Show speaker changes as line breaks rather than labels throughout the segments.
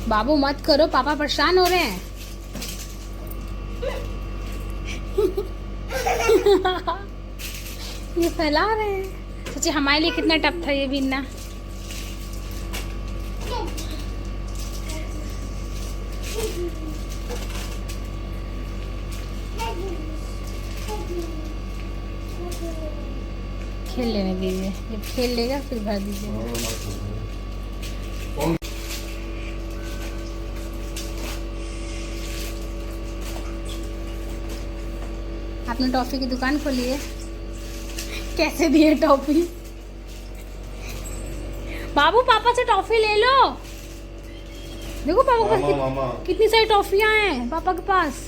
बाबू मत करो, पापा परेशान हो रहे हैं। ये फैला रहे हैं। सोचिए हमारे लिए कितना टफ था ये बिनना। खेल लेने दीजिए, जब खेल लेगा फिर भर दीजिए। आपने टॉफ़ी की दुकान खोली है? कैसे दिए टॉफ़ी? बाबू पापा से टॉफ़ी ले लो। देखो पापा के पास कितनी सारी टॉफ़ियाँ हैं पापा के पास।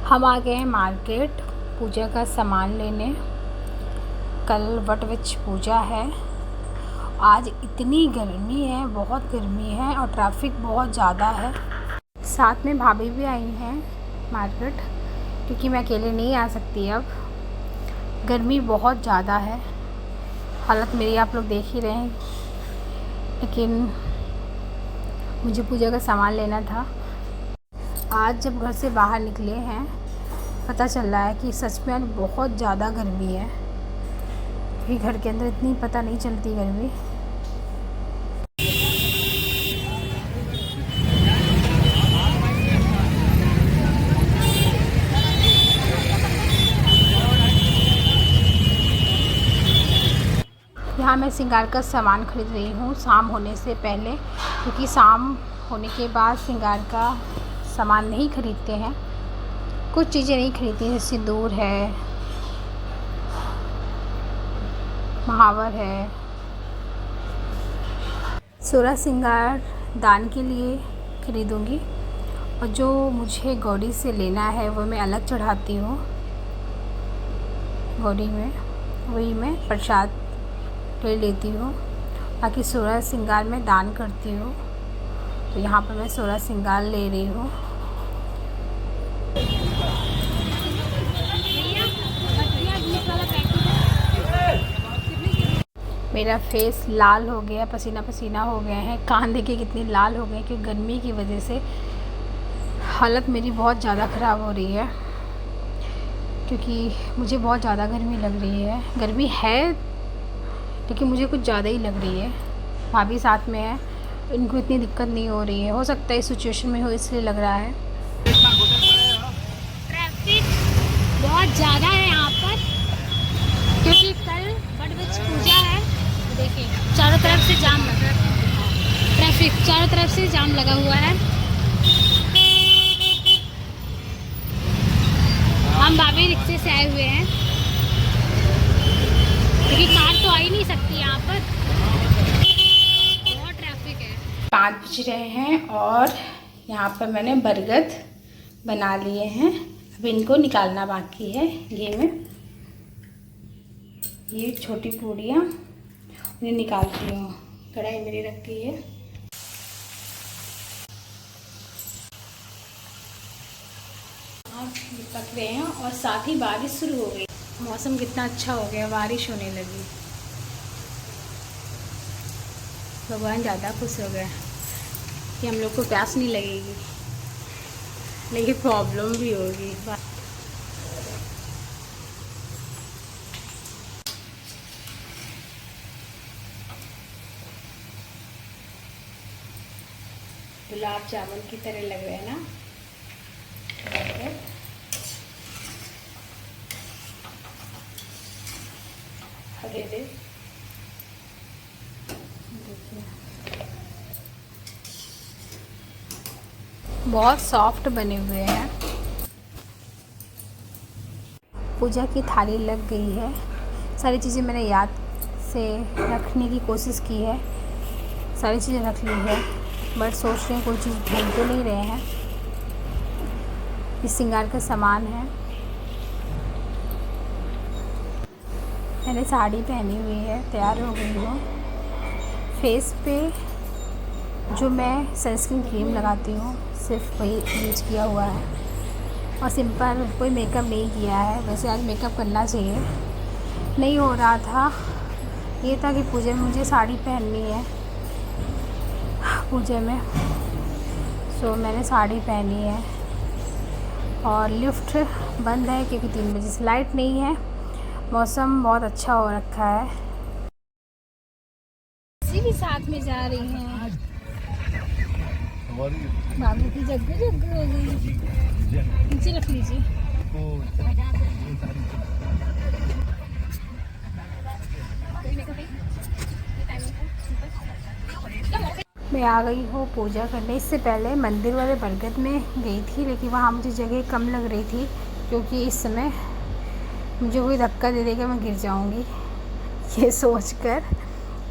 हम आ गए हैं मार्केट पूजा का सामान लेने। कल वट वृक्ष पूजा है। आज इतनी गर्मी है, बहुत गर्मी है और ट्रैफिक बहुत ज़्यादा है। साथ में भाभी भी आई हैं मार्केट, क्योंकि मैं अकेले नहीं आ सकती अब। गर्मी बहुत ज़्यादा है, हालत मेरी आप लोग देख ही रहे हैं। लेकिन मुझे पूजा का सामान लेना था। आज जब घर से बाहर निकले हैं पता चल रहा है कि सच में आज बहुत ज़्यादा गर्मी है, क्योंकि घर के अंदर इतनी पता नहीं चलती गर्मी। यहाँ मैं श्रृंगार का सामान खरीद रही हूँ शाम होने से पहले, क्योंकि शाम होने के बाद श्रृंगार का सामान नहीं खरीदते हैं। कुछ चीज़ें नहीं खरीदती, जैसे सिंदूर है, महावर है। सोलह श्रृंगार दान के लिए खरीदूँगी और जो मुझे गौरी से लेना है वो मैं अलग चढ़ाती हूँ। गौरी में वही मैं प्रसाद ले लेती हूँ, बाकी 16 श्रृंगार में दान करती हूँ। तो यहाँ पर मैं 16 श्रृंगार ले रही हूँ। मेरा फेस लाल हो गया, पसीना पसीना हो गए हैं। कान देखिए कितनी लाल हो गए, क्योंकि गर्मी की वजह से हालत मेरी बहुत ज़्यादा ख़राब हो रही है, क्योंकि मुझे बहुत ज़्यादा गर्मी लग रही है। गर्मी है लेकिन मुझे कुछ ज़्यादा ही लग रही है। भाभी साथ में है, इनको इतनी दिक्कत नहीं हो रही है। हो सकता है इस सिचुएशन में हो इसलिए लग रहा है। ट्रैफिक बहुत ज़्यादा है यहाँ पर, क्योंकि कल वट वृक्ष पूजा है। देखिए चारों तरफ से जाम लगा, ट्रैफिक चारों तरफ से जाम लगा हुआ है। हम भाभी रिक्शे से आए हुए हैं, क्योंकि कार तो आ ही नहीं सकती यहाँ पर, बहुत ट्रैफिक है। 5 बज रहे हैं और यहाँ पर मैंने बरगद बना लिए हैं। अब इनको निकालना बाकी है घी में। ये छोटी पूड़ियाँ उन्हें निकालती हूँ। कढ़ाई मेरी रखी है। अब पक रहे हैं और साथ ही बारिश शुरू हो गई। मौसम कितना अच्छा हो गया, बारिश होने लगी। भगवान ज़्यादा खुश हो गया कि हम लोग को प्यास नहीं लगेगी, लेकिन प्रॉब्लम भी होगी। गुलाब जामुन की तरह लग रहे हैं ना। दे बहुत सॉफ्ट बने हुए हैं। पूजा की थाली लग गई है। सारी चीज़ें मैंने याद से रखने की कोशिश की है, सारी चीज़ें रख ली है, बट सोच रहे हैं कोई चीज़ भूल तो नहीं रहे हैं। इस श्रृंगार का सामान है। मैंने साड़ी पहनी हुई है, तैयार हो गई हूँ। फेस पे जो मैं सनस्क्रीन क्रीम लगाती हूँ सिर्फ वही यूज किया हुआ है और सिंपल, कोई मेकअप नहीं किया है। वैसे आज मेकअप करना चाहिए, नहीं हो रहा था, ये था कि पूजा में मुझे साड़ी पहननी है पूजा में, सो मैंने साड़ी पहनी है। और लिफ्ट बंद है क्योंकि 3 बजे से लाइट नहीं है। मौसम बहुत अच्छा हो रखा है। किसी भी साथ में जा रही हैं। बाबू की जग्गू जग्गू हो गई। नीचे रख लीजिए। मैं आ गई हूँ पूजा करने। इससे पहले मंदिर वाले बरगद में गई थी, लेकिन वहाँ मुझे जगह कम लग रही थी क्योंकि इस समय मुझे कोई धक्का दे देगा मैं गिर जाऊँगी। ये सोचकर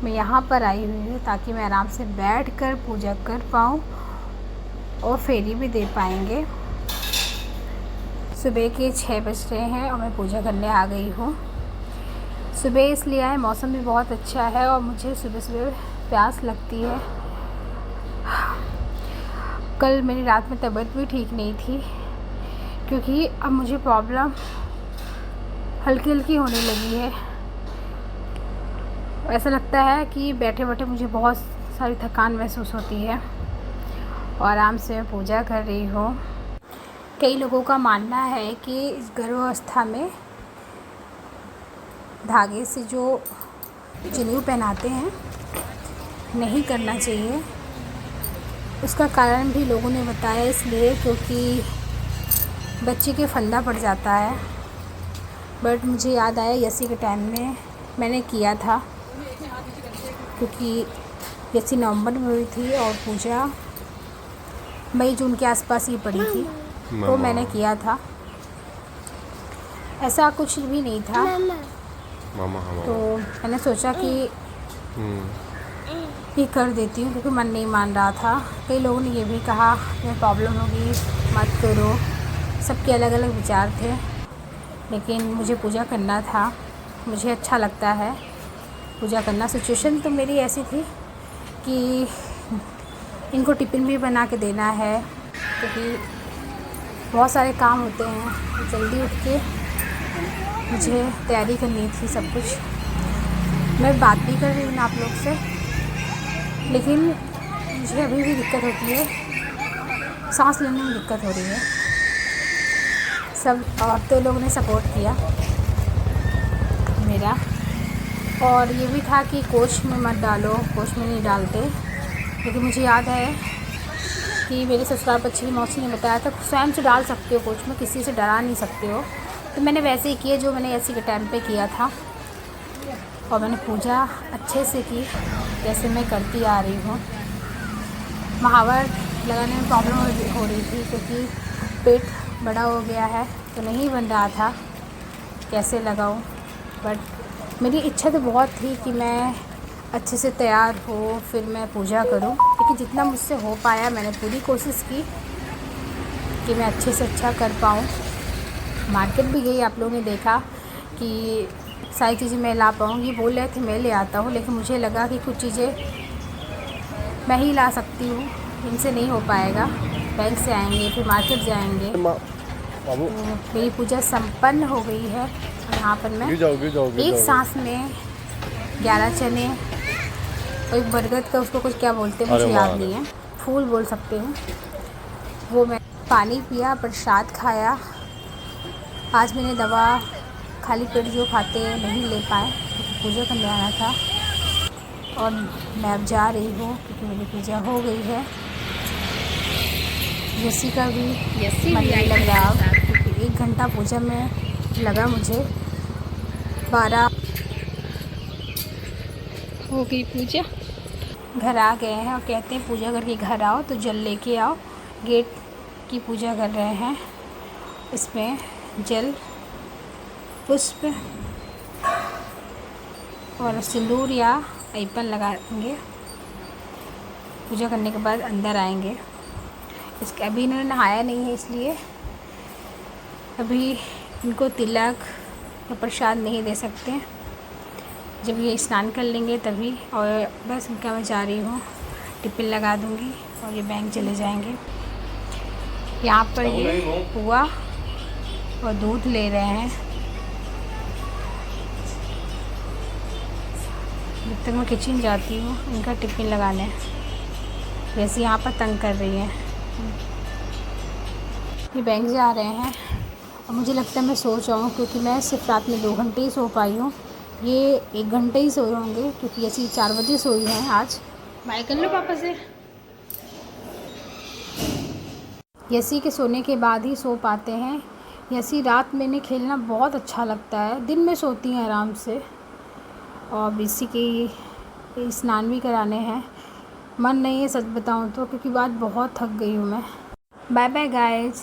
मैं यहाँ पर आई हुई हूँ ताकि मैं आराम से बैठकर पूजा कर पाऊँ और फेरी भी दे पाएंगे। सुबह के 6 बज रहे हैं और मैं पूजा करने आ गई हूँ। सुबह इसलिए आए, मौसम भी बहुत अच्छा है और मुझे सुबह सुबह प्यास लगती है। कल मेरी रात में तबीयत भी ठीक नहीं थी क्योंकि अब मुझे प्रॉब्लम हल्की हल्की होने लगी है। ऐसा लगता है कि बैठे बैठे मुझे बहुत सारी थकान महसूस होती है और आराम से मैं पूजा कर रही हूँ। कई लोगों का मानना है कि इस गर्भावस्था में धागे से जो जनेऊ पहनाते हैं नहीं करना चाहिए। उसका कारण भी लोगों ने बताया, इसलिए क्योंकि बच्चे के फंदा पड़ जाता है। बट मुझे याद आया यसी के टाइम में मैंने किया था क्योंकि यसी नवंबर में हुई थी और पूजा मई जून के आसपास ही पड़ी थी, तो मैंने किया था। ऐसा कुछ भी नहीं था। तो मैंने सोचा कि ये कर देती हूँ क्योंकि मन नहीं मान रहा था। कई लोगों ने ये भी कहा तुम्हें प्रॉब्लम होगी मत करो, सबके अलग अलग विचार थे, लेकिन मुझे पूजा करना था। मुझे अच्छा लगता है पूजा करना। सिचुएशन तो मेरी ऐसी थी कि इनको टिफ़िन भी बना के देना है क्योंकि बहुत सारे काम होते हैं, तो जल्दी उठ के मुझे तैयारी करनी थी सब कुछ। मैं बात भी कर रही हूँ आप लोग से, लेकिन मुझे अभी भी दिक्कत होती है, सांस लेने में दिक्कत हो रही है। सब औरतों लोगों ने सपोर्ट किया मेरा। और ये भी था कि कोच में मत डालो, कोच में नहीं डालते, लेकिन मुझे याद है कि मेरे ससुराल बच्ची की मौसी ने बताया था स्वयं से डाल सकते हो कोच में, किसी से डरा नहीं सकते हो। तो मैंने वैसे ही किया जो मैंने ऐसी के टाइम पे किया था और मैंने पूजा अच्छे से की जैसे मैं करती आ रही हूँ। महावर लगाने में प्रॉब्लम हो रही थी क्योंकि पेट बड़ा हो गया है तो नहीं बन रहा था कैसे लगाऊँ। बट मेरी इच्छा तो बहुत थी कि मैं अच्छे से तैयार हो फिर मैं पूजा करूं, लेकिन जितना मुझसे हो पाया मैंने पूरी कोशिश की कि मैं अच्छे से अच्छा कर पाऊं। मार्केट भी गई, आप लोगों ने देखा कि सारी चीज़ें मैं ला पाऊँगी। बोल रहे थे मैं ले आता हूँ, लेकिन मुझे लगा कि कुछ चीज़ें मैं ही ला सकती हूँ, इनसे नहीं हो पाएगा। बैंक से आएंगे फिर मार्केट जाएंगे। तो मेरी पूजा संपन्न हो गई है। यहाँ पर मैं एक सांस में 11 चने और एक बरगद का उसको कुछ क्या बोलते हैं मुझे याद नहीं है, फूल बोल सकते हैं, वो मैं पानी पिया, प्रसाद खाया। आज मैंने दवा खाली पेट जो खाते हैं नहीं ले पाए क्योंकि पूजा करने आना था। और मैं अब जा रही हूँ क्योंकि मेरी पूजा हो गई है। यसी का भी मन नहीं लग रहा क्योंकि 1 घंटा पूजा में लगा मुझे। 12 हो गई पूजा। घर आ गए हैं और कहते हैं पूजा करके घर आओ तो जल लेके आओ। गेट की पूजा कर रहे हैं, इसमें जल पुष्प और सिंदूर या ऐपन लगाएंगे। पूजा करने के बाद अंदर आएंगे। इसके अभी इन्होंने नहाया नहीं है इसलिए अभी इनको तिलक या प्रसाद नहीं दे सकते। जब ये स्नान कर लेंगे तभी। और बस उनका मैं जा रही हूँ, टिफ़िन लगा दूँगी और ये बैंक चले जाएंगे। यहाँ पर ये पुआ और दूध ले रहे हैं। जब तक मैं किचन जाती हूँ इनका टिफ़िन लगाने, जैसे यहाँ पर तंग कर रही है। ये बैंक जा रहे हैं और मुझे लगता है मैं सो जाऊँ, क्योंकि मैं सिर्फ रात में 2 घंटे ही सो पाई हूँ। ये 1 घंटे ही सोए होंगे, क्योंकि ऐसी 4 बजे सोई हैं आज। बाय कर लो पापा से। यसी के सोने के बाद ही सो पाते हैं। यसी रात में इन्हें खेलना बहुत अच्छा लगता है, दिन में सोती हैं आराम से। और इसी की स्नान भी कराने हैं। मन नहीं है सच बताऊं तो, क्योंकि बात बहुत थक गई हूँ मैं। Bye bye guys.